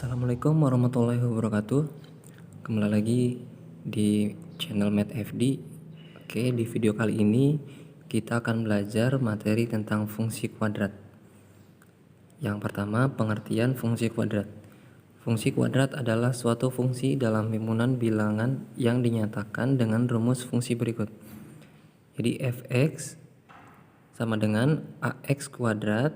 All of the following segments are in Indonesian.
Assalamualaikum warahmatullahi wabarakatuh. Kembali lagi di channel MathFD. Oke, di video kali ini kita akan belajar materi tentang fungsi kuadrat. Yang pertama, pengertian fungsi kuadrat. Fungsi kuadrat adalah suatu fungsi dalam himpunan bilangan yang dinyatakan dengan rumus fungsi berikut. Jadi fx sama dengan ax kuadrat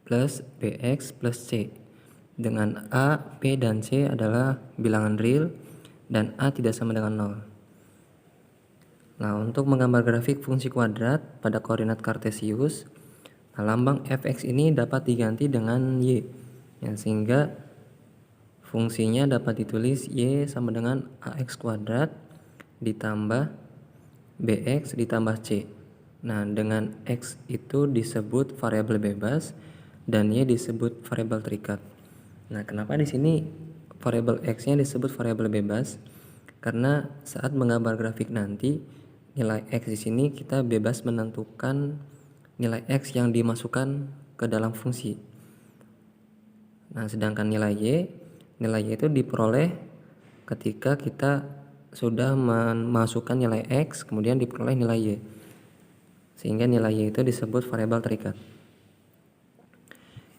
plus bx plus c, dengan a, b, dan c adalah bilangan real dan a tidak sama dengan 0. Nah, untuk menggambar grafik fungsi kuadrat pada koordinat kartesius, lambang fx ini dapat diganti dengan y, ya, sehingga fungsinya dapat ditulis y sama dengan ax kuadrat ditambah bx ditambah c. Nah, dengan x itu disebut variabel bebas dan y disebut variabel terikat. Nah, kenapa di sini variabel x-nya disebut variabel bebas? Karena saat menggambar grafik nanti, nilai x di sini kita bebas menentukan nilai x yang dimasukkan ke dalam fungsi. Nah, sedangkan nilai y itu diperoleh ketika kita sudah memasukkan nilai x, kemudian diperoleh nilai y. Sehingga nilai y itu disebut variabel terikat.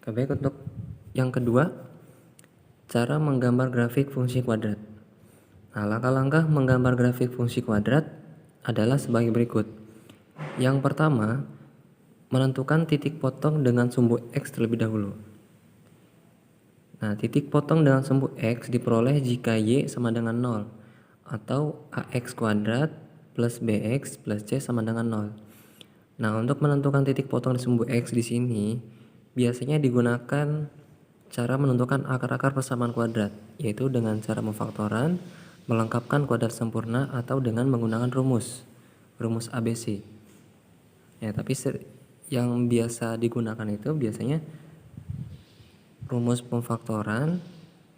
Baik, untuk yang kedua, cara menggambar grafik fungsi kuadrat. Nah, langkah-langkah menggambar grafik fungsi kuadrat adalah sebagai berikut. Yang pertama, menentukan titik potong dengan sumbu x terlebih dahulu. Nah, titik potong dengan sumbu x diperoleh jika y sama dengan 0 atau ax kuadrat plus bx plus c sama dengan 0. Nah, untuk menentukan titik potong di sumbu x di sini biasanya digunakan cara menentukan akar-akar persamaan kuadrat, yaitu dengan cara memfaktoran, melengkapkan kuadrat sempurna, atau dengan menggunakan rumus ABC. Ya, tapi yang biasa digunakan itu biasanya rumus pemfaktoran,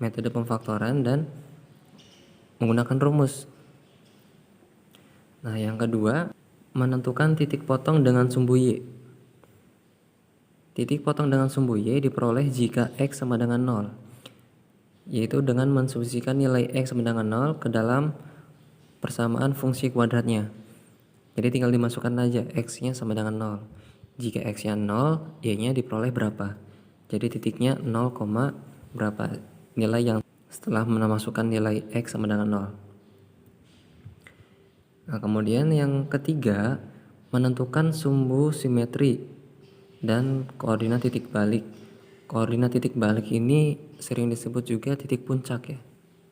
metode pemfaktoran, dan menggunakan rumus. Nah, yang kedua, menentukan titik potong dengan sumbu y. Titik potong dengan sumbu y diperoleh jika x sama dengan 0, yaitu dengan mensubstitusikan nilai x sama dengan 0 ke dalam persamaan fungsi kuadratnya. Jadi tinggal dimasukkan aja x-nya sama dengan 0. Jika x-nya 0, y-nya diperoleh berapa? Jadi titiknya 0, berapa nilai yang setelah memasukkan nilai x sama dengan 0. Nah, kemudian yang ketiga, menentukan sumbu simetri dan koordinat titik balik. Koordinat titik balik ini sering disebut juga titik puncak, ya.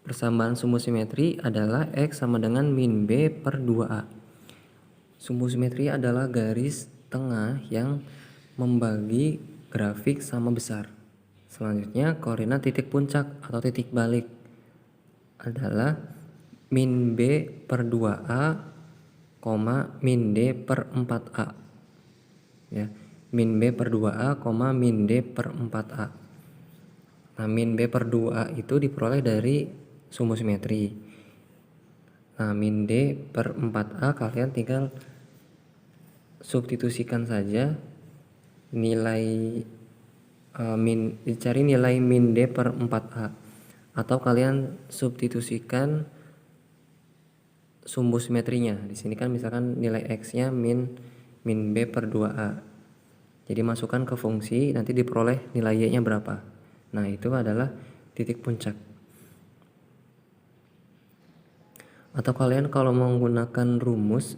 Persamaan sumbu simetri adalah x sama dengan min b per 2a. Sumbu simetri adalah garis tengah yang membagi grafik sama besar. Selanjutnya, koordinat titik puncak atau titik balik adalah min b per 2a, min d per 4a. Ya, min b per 2a, min d per 4a. Nah, min b per 2a itu diperoleh dari sumbu simetri. Nah, min d per 4a kalian tinggal substitusikan saja nilai dicari nilai min d per 4a, atau kalian substitusikan sumbu simetrinya. Di sini kan misalkan nilai x-nya min b per 2a. Jadi masukkan ke fungsi, nanti diperoleh nilai y-nya berapa. Nah, itu adalah titik puncak. Atau kalian kalau menggunakan rumus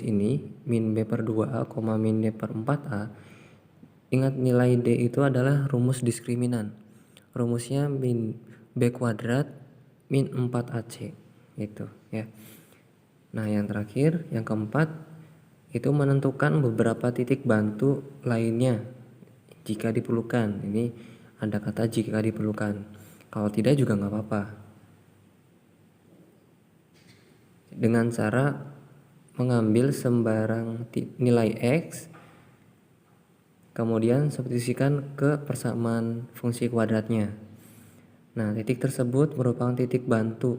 ini, min b per 2a, min d per 4a, ingat nilai d itu adalah rumus diskriminan. Rumusnya min b kuadrat min 4ac, gitu, ya. Nah, yang terakhir, yang keempat, itu menentukan beberapa titik bantu lainnya jika diperlukan. Ini ada kata jika diperlukan. Kalau tidak juga nggak apa-apa. Dengan cara mengambil sembarang nilai x, kemudian substitusikan ke persamaan fungsi kuadratnya. Nah, titik tersebut merupakan titik bantu.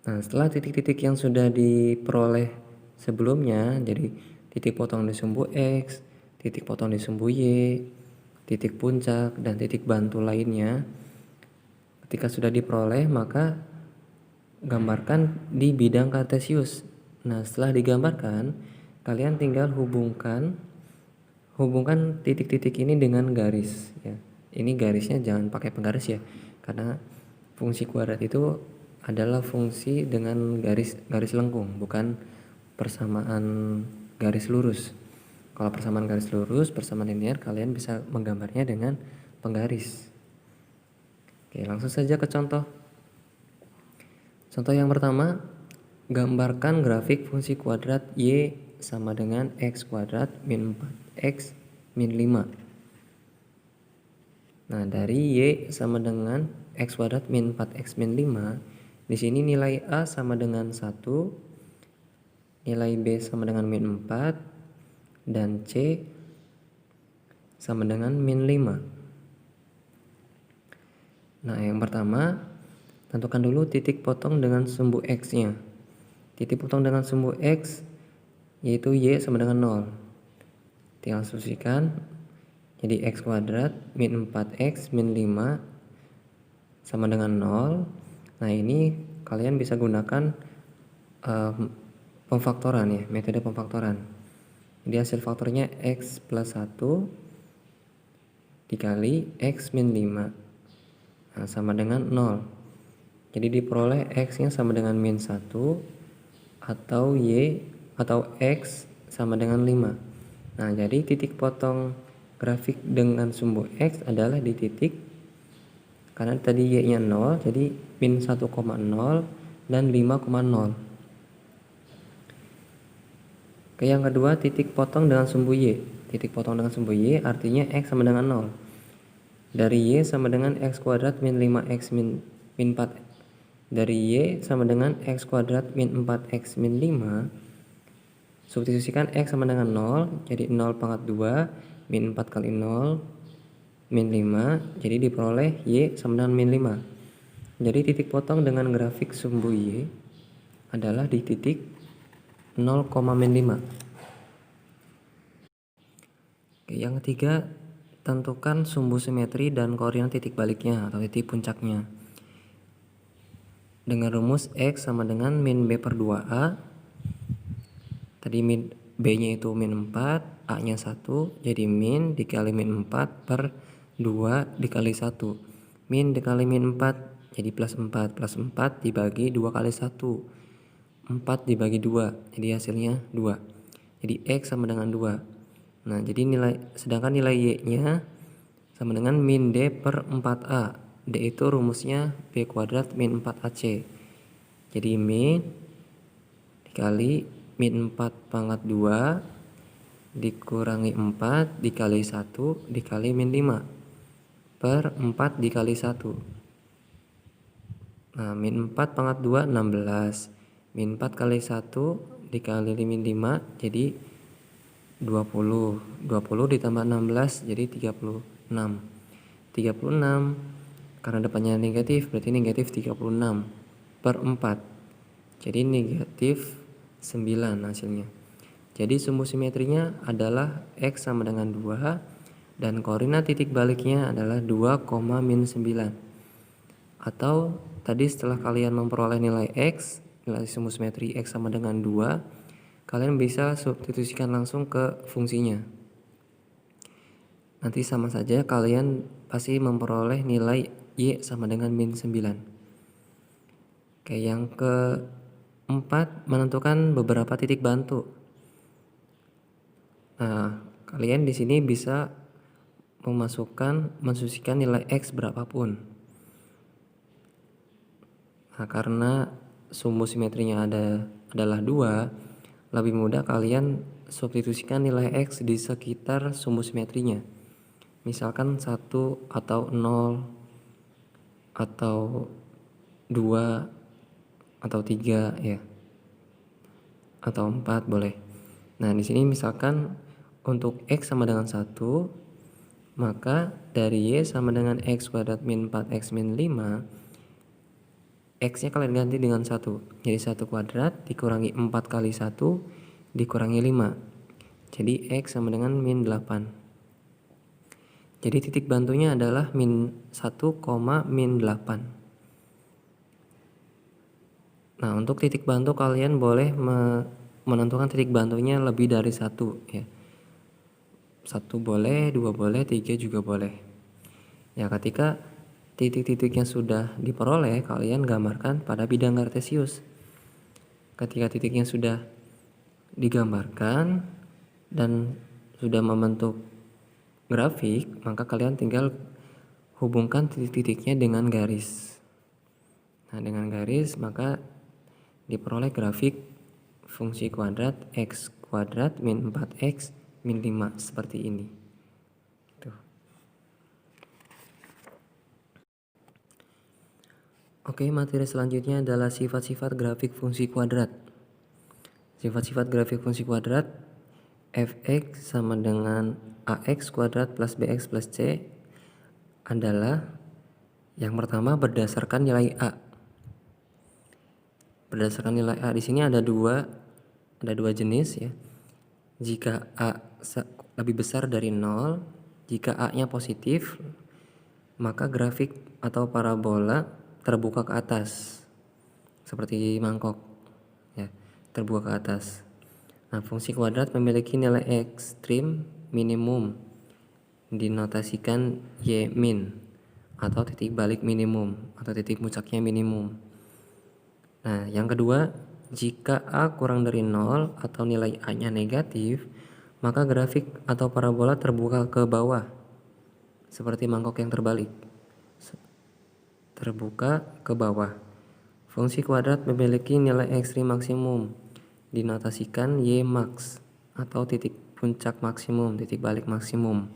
Nah, setelah titik-titik yang sudah diperoleh sebelumnya, jadi titik potong di sumbu x, titik potong di sumbu y, titik puncak, dan titik bantu lainnya. Ketika sudah diperoleh, maka gambarkan di bidang kartesius. Nah, setelah digambarkan, kalian tinggal hubungkan titik-titik ini dengan garis ya. Ini garisnya jangan pakai penggaris ya, karena fungsi kuadrat itu adalah fungsi dengan garis lengkung, bukan persamaan garis lurus. Kalau persamaan garis lurus, persamaan linear, kalian bisa menggambarnya dengan penggaris. Oke, langsung saja ke contoh. Contoh yang pertama, gambarkan grafik fungsi kuadrat y sama dengan x kuadrat min 4x min 5. Nah, dari y sama dengan x kuadrat min 4x min 5, di sini nilai a sama dengan 1, nilai b sama dengan min 4, dan C sama dengan min 5. Nah, yang pertama, tentukan dulu titik potong dengan sumbu X-nya. Titik potong dengan sumbu X yaitu Y sama dengan 0. Tinggal substitusikan, jadi X kuadrat min 4X min 5 sama dengan 0. Nah, ini kalian bisa gunakan pemfaktoran ya, metode pemfaktoran. Jadi hasil faktornya X plus 1 dikali X min 5, nah, sama dengan 0. Jadi diperoleh X nya sama dengan min 1 atau Y atau X sama dengan 5. Nah, jadi titik potong grafik dengan sumbu X adalah di titik, karena tadi Y nya 0, jadi min 1,0 dan 5,0. Oke, yang kedua, titik potong dengan sumbu Y. Titik potong dengan sumbu Y artinya X sama dengan 0. Dari Y sama dengan X kuadrat min 5X min 4. Dari Y sama dengan X kuadrat min 4X min 5. Substitusikan X sama dengan 0. Jadi 0 pangkat 2 min 4 kali 0 min 5. Jadi diperoleh Y sama dengan min 5. Jadi titik potong dengan grafik sumbu Y adalah di titik 0, min 5. Oke, yang ketiga, tentukan sumbu simetri dan koordinat titik baliknya atau titik puncaknya. Dengan rumus X sama dengan min B per 2A. Tadi min B-nya itu min 4, A-nya 1, jadi min dikali min 4 per 2 dikali 1. Min dikali min 4, jadi plus 4. Plus 4 dibagi 2 kali 1. 4 dibagi 2, jadi hasilnya 2. Jadi X sama dengan 2. Nah, jadi sedangkan nilai Y-nya sama dengan min D per 4A. D itu rumusnya B kuadrat min 4AC. Jadi min dikali min 4 pangkat 2 dikurangi 4 dikali 1 dikali min 5 per 4 dikali 1. Nah, min 4 pangkat 2 16. Min 4 kali 1 dikali min 5 jadi 20. 20 ditambah 16 jadi 36. 36 karena depannya negatif berarti negatif 36 per 4. Jadi negatif 9 hasilnya. Jadi sumbu simetrinya adalah X sama dengan 2 dan koordinat titik baliknya adalah 2, min 9. Atau tadi setelah kalian memperoleh nilai X, nilai sumbu simetri X sama dengan 2, kalian bisa substitusikan langsung ke fungsinya. Nanti sama saja kalian pasti memperoleh nilai Y sama dengan min 9. Oke, yang keempat, menentukan beberapa titik bantu. Nah, kalian di sini bisa mensusikan nilai X berapapun. Nah, karena sumbu simetrinya adalah 2, lebih mudah kalian substitusikan nilai X di sekitar sumbu simetrinya. Misalkan 1 atau 0 atau 2 atau 3 ya. Atau 4 boleh. Nah, di sini misalkan untuk X sama dengan 1, maka dari Y sama dengan X kuadrat min 4X min 5, X-nya kalian ganti dengan 1. Jadi 1 kuadrat dikurangi 4 kali 1 dikurangi 5. Jadi X sama dengan min 8. Jadi titik bantunya adalah min 1, min 8. Nah, untuk titik bantu kalian boleh menentukan titik bantunya lebih dari 1 ya. 1 boleh, 2 boleh, 3 juga boleh. Ya, ketika titik-titiknya sudah diperoleh, kalian gambarkan pada bidang kartesius. Ketika titiknya sudah digambarkan dan sudah membentuk grafik, maka kalian tinggal hubungkan titik-titiknya dengan garis. Nah, dengan garis maka diperoleh grafik fungsi kuadrat x kuadrat min 4x min 5 seperti ini. Tuh. Oke, materi selanjutnya adalah sifat-sifat grafik fungsi kuadrat. Sifat-sifat grafik fungsi kuadrat, fx sama dengan ax kuadrat plus bx plus c adalah yang pertama berdasarkan nilai a. Berdasarkan nilai a di sini ada dua jenis ya. Jika a lebih besar dari 0, jika a-nya positif, maka grafik atau parabola terbuka ke atas seperti mangkok ya, terbuka ke atas. Nah, fungsi kuadrat memiliki nilai ekstrim minimum dinotasikan y min atau titik balik minimum atau titik puncaknya minimum. Nah, yang kedua, jika a kurang dari 0 atau nilai a-nya negatif, maka grafik atau parabola terbuka ke bawah seperti mangkok yang terbalik. Terbuka ke bawah. Fungsi kuadrat memiliki nilai ekstrim maksimum dinotasikan y max atau titik puncak maksimum, titik balik maksimum.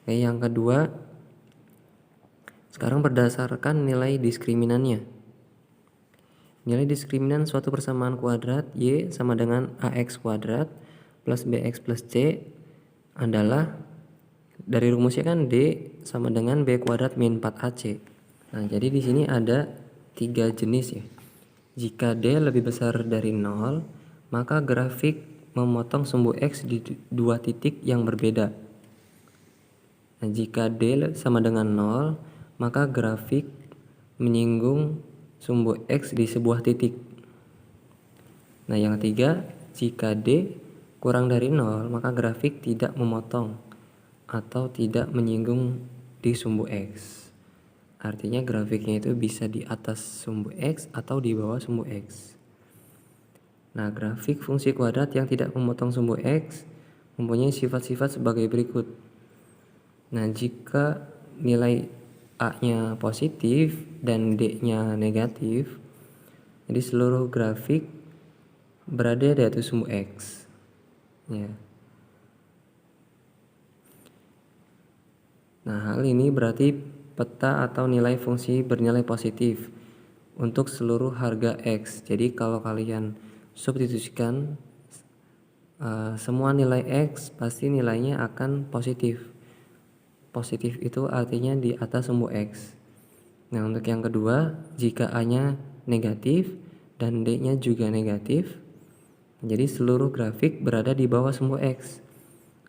Oke, yang kedua, sekarang berdasarkan nilai diskriminannya. Nilai diskriminan suatu persamaan kuadrat y sama dengan ax kuadrat plus bx plus c adalah, dari rumusnya kan d sama dengan b kuadrat min 4ac. Nah, jadi di sini ada 3 jenis ya. Jika d lebih besar dari 0, maka grafik memotong sumbu x di 2 titik yang berbeda. Nah, jika d sama dengan 0, maka grafik menyinggung sumbu x di sebuah titik. Nah, yang ketiga, jika d kurang dari 0, maka grafik tidak memotong atau tidak menyinggung di sumbu x. Artinya grafiknya itu bisa di atas sumbu x atau di bawah sumbu x. Nah, grafik fungsi kuadrat yang tidak memotong sumbu x mempunyai sifat-sifat sebagai berikut. Nah, jika nilai a-nya positif dan d-nya negatif, jadi seluruh grafik berada di atas sumbu x. Ya. Nah, hal ini berarti peta atau nilai fungsi bernilai positif untuk seluruh harga x. Jadi kalau kalian substitusikan semua nilai x, pasti nilainya akan positif. Positif itu artinya di atas sumbu x. Nah, untuk yang kedua, jika a-nya negatif dan d-nya juga negatif, jadi seluruh grafik berada di bawah sumbu x.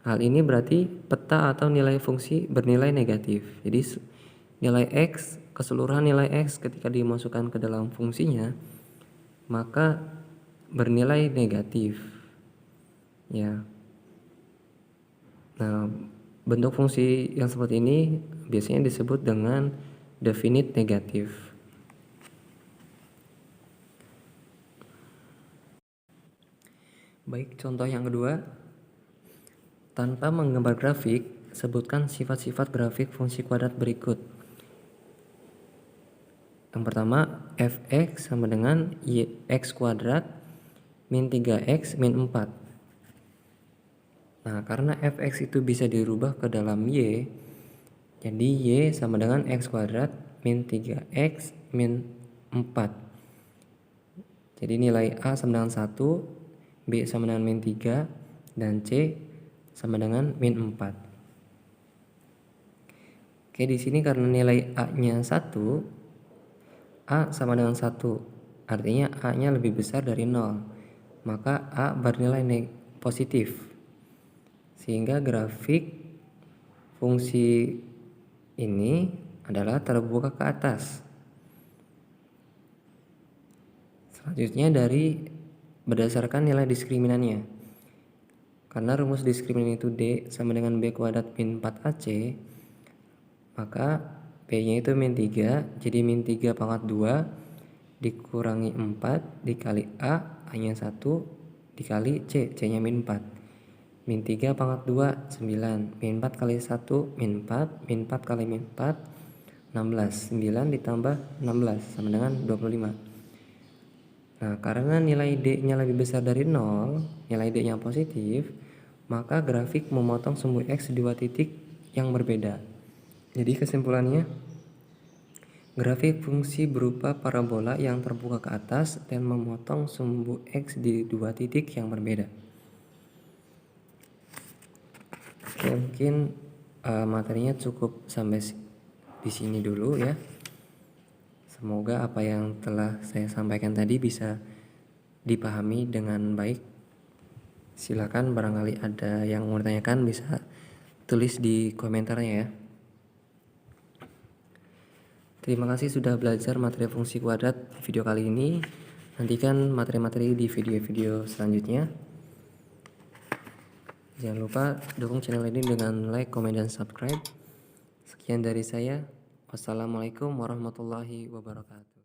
Hal ini berarti peta atau nilai fungsi bernilai negatif. Jadi nilai x, keseluruhan nilai x ketika dimasukkan ke dalam fungsinya, maka bernilai negatif. Ya. Nah, bentuk fungsi yang seperti ini biasanya disebut dengan definite negatif. Baik, contoh yang kedua. Tanpa menggambar grafik, sebutkan sifat-sifat grafik fungsi kuadrat berikut. Yang pertama, fx sama dengan x kuadrat min 3x min 4. Nah, karena fx itu bisa dirubah ke dalam y, jadi y sama dengan x kuadrat min 3x min 4. Jadi nilai a sama dengan 1, b sama dengan min 3, dan c sama dengan min 4. Oke, di sini karena nilai a-nya 1, a sama dengan 1. Artinya a-nya lebih besar dari 0. Maka a bernilai positif. sehingga grafik fungsi ini adalah terbuka ke atas. Selanjutnya berdasarkan nilai diskriminannya. Karena rumus diskriminan itu D sama dengan B kuadrat min 4AC, maka B-nya itu min 3, jadi min 3 pangkat 2 dikurangi 4 dikali A-nya 1 dikali C-nya min 4. Min 3 pangkat 2, 9. Min 4 kali 1, min 4. Min 4 kali min 4, 16. 9 ditambah 16 sama dengan 25. Nah, karena nilai D-nya lebih besar dari 0, nilai D-nya positif, maka grafik memotong sumbu X di 2 titik yang berbeda. Jadi kesimpulannya, grafik fungsi berupa parabola yang terbuka ke atas dan memotong sumbu X di 2 titik yang berbeda. Oke, mungkin materinya cukup sampai di sini dulu ya. Semoga apa yang telah saya sampaikan tadi bisa dipahami dengan baik. Silakan barangkali ada yang mau ditanyakan bisa tulis di komentarnya ya. Terima kasih sudah belajar materi fungsi kuadrat video kali ini. Nantikan materi-materi di video-video selanjutnya. Jangan lupa dukung channel ini dengan like, komen, dan subscribe. Sekian dari saya. Wassalamualaikum warahmatullahi wabarakatuh.